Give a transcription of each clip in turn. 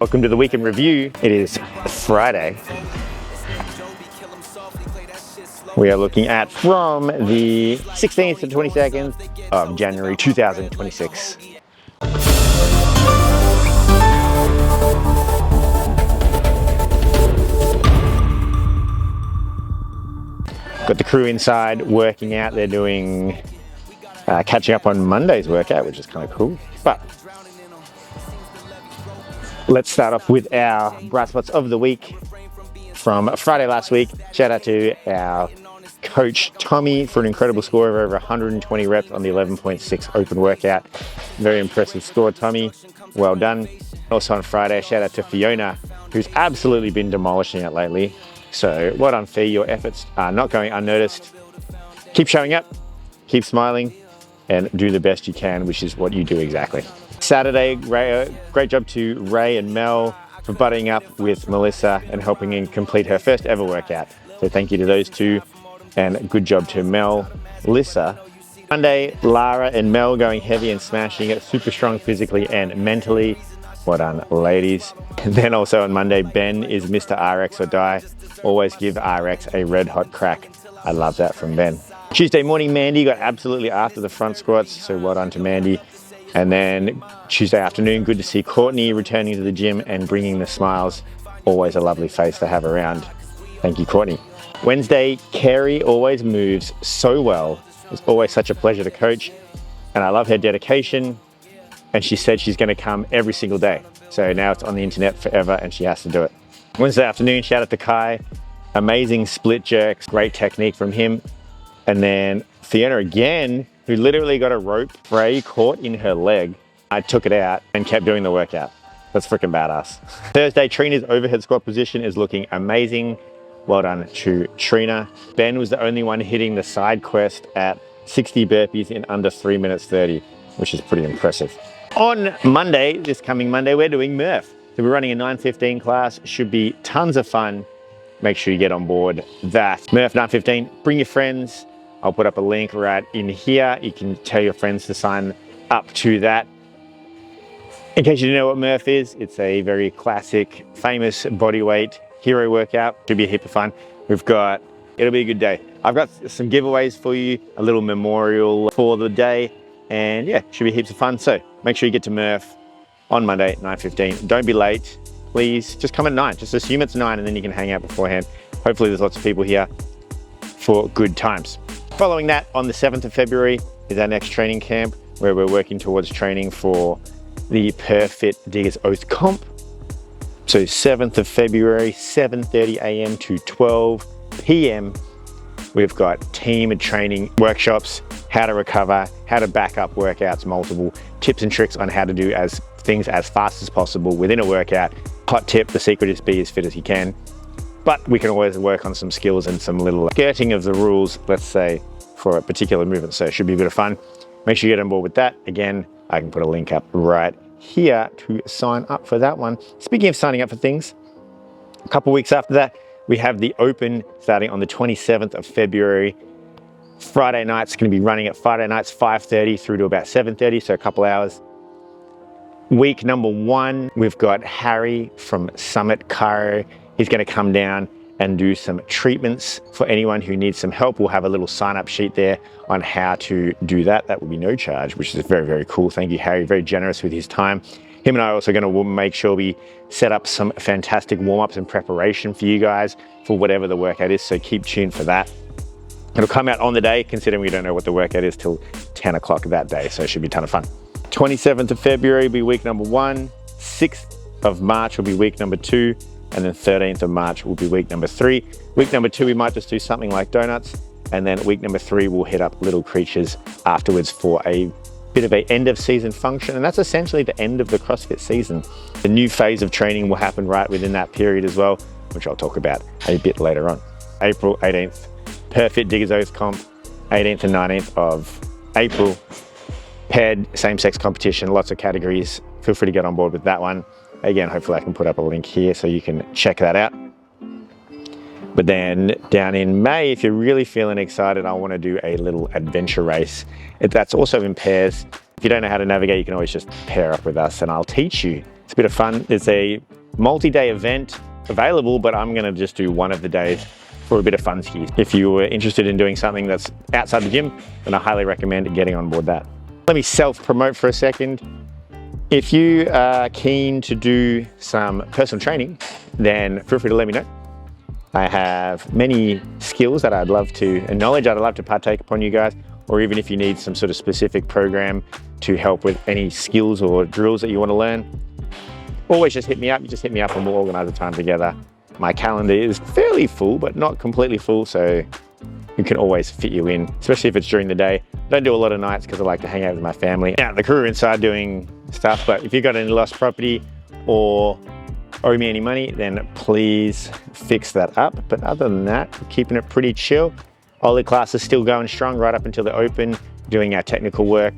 Welcome to the weekend review. It is Friday. We are looking at from the 16th to 22nd of January 2026. Got the crew inside working out. They're doing catching up on Monday's workout, which is kind of cool. But let's start off with our bright spots of the week from Friday last week. Shout out to our coach Tommy for an incredible score of over 120 reps on the 11.6 open workout. Very impressive score, Tommy. Well done. Also on Friday, shout out to Fiona, who's absolutely been demolishing it lately. So well done, Fee. Your efforts are not going unnoticed. Keep showing up, keep smiling, and do the best you can, which is what you do exactly. Saturday, great job to Ray and Mel for buddying up with Melissa and helping him complete her first ever workout. So thank you to those two, and good job to Melissa. Monday, Lara and Mel going heavy and smashing it, super strong physically and mentally. Well done, ladies. And then also on Monday, Ben is Mr. RX or Die. Always give RX a red hot crack. I love that from Ben. Tuesday morning, Mandy got absolutely after the front squats, so well done to Mandy. And then Tuesday afternoon, good to see Courtney returning to the gym and bringing the smiles. Always a lovely face to have around. Thank you, Courtney. Wednesday, Carrie always moves so well. It's always such a pleasure to coach, and I love her dedication. And she said she's gonna come every single day. So now it's on the internet forever and she has to do it. Wednesday afternoon, shout out to Kai. Amazing split jerks, great technique from him. And then Fiona again, who literally got a rope spray caught in her leg. I took it out and kept doing the workout. That's freaking badass. Thursday, Trina's overhead squat position is looking amazing. Well done to Trina. Ben was the only one hitting the side quest at 60 burpees in under 3 minutes 30, which is pretty impressive. On Monday, this coming Monday, we're doing Murph. So we're running a 9:15 class, should be tons of fun. Make sure you get on board that. Murph 9:15, bring your friends. I'll put up a link right in here. You can tell your friends to sign up to that. In case you didn't know what Murph is, it's a very classic, famous bodyweight hero workout. Should be a heap of fun. It'll be a good day. I've got some giveaways for you, a little memorial for the day. And yeah, should be heaps of fun. So make sure you get to Murph on Monday, 9:15. Don't be late, please. Just come at 9. Just assume it's 9 and then you can hang out beforehand. Hopefully there's lots of people here for good times. Following that, on the 7th of February is our next training camp where we're working towards training for the Perfect Diggers Oath Comp. So 7th of February, 7:30 a.m. to 12 p.m. We've got team training workshops, how to recover, how to back up workouts, multiple tips and tricks on how to do things as fast as possible within a workout. Hot tip, the secret is be as fit as you can. But we can always work on some skills and some little skirting of the rules, let's say, for a particular movement. So it should be a bit of fun. Make sure you get on board with that. Again, I can put a link up right here to sign up for that one. Speaking of signing up for things, a couple weeks after that, we have the Open starting on the 27th of February. Friday night's going to be running at Friday nights 5:30 through to about 7:30, so a couple hours. Week number 1, we've got Harry from Summit Chiro. He's going to come down and do some treatments for anyone who needs some help. We'll have a little sign-up sheet there on how to do that. That will be no charge, which is very, very cool. Thank you, Harry. Very generous with his time. Him and I are also going to make sure we set up some fantastic warm-ups and preparation for you guys for whatever the workout is, so keep tuned for that. It'll come out on the day, considering we don't know what the workout is till 10 o'clock that day, so it should be a ton of fun. 27th of February will be week number 1, 6th of March will be week number 2, and then 13th of March will be week number 3. Week number 2, we might just do something like donuts, and then week number 3, we'll hit up little creatures afterwards for a bit of an end of season function, and that's essentially the end of the CrossFit season. The new phase of training will happen right within that period as well, which I'll talk about a bit later on. April 18th, Perfect Diggers Oath Comp, 18th and 19th of April, paired same-sex competition, lots of categories. Feel free to get on board with that one. Again, hopefully I can put up a link here so you can check that out. But then down in May, if you're really feeling excited, I want to do a little adventure race. That's also in pairs. If you don't know how to navigate, you can always just pair up with us and I'll teach you It's a bit of fun. It's a multi-day event available, but I'm gonna just do one of the days for a bit of fun ski. If you were interested in doing something that's outside the gym, then I highly recommend getting on board that. Let me self-promote for a second. If you are keen to do some personal training, then feel free to let me know. I have many skills that I'd love to, and knowledge I'd love to partake upon you guys, or even if you need some sort of specific program to help with any skills or drills that you want to learn, always just hit me up. You just hit me up and we'll organize a time together. My calendar is fairly full, but not completely full, so it can always fit you in, especially if it's during the day. I don't do a lot of nights because I like to hang out with my family. Yeah, the crew are inside doing stuff, but if you've got any lost property or owe me any money, then please fix that up. But other than that, we're keeping it pretty chill. Ollie class is still going strong right up until the open, doing our technical work.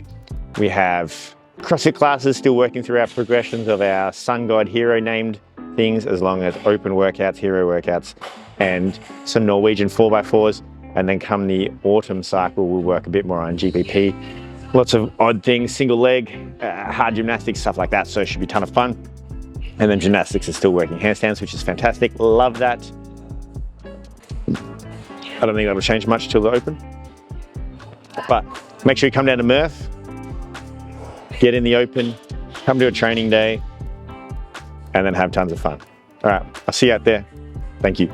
We have CrossFit classes still working through our progressions of our Sun God Hero named things, as long as open workouts, hero workouts, and some Norwegian 4x4s. And then come the autumn cycle, we'll work a bit more on GPP. Lots of odd things, single leg, hard gymnastics, stuff like that. So it should be a ton of fun. And then gymnastics is still working handstands, which is fantastic. Love that. I don't think that'll change much till the open. But make sure you come down to Murph, get in the open, come to a training day, and then have tons of fun. All right, I'll see you out there. Thank you.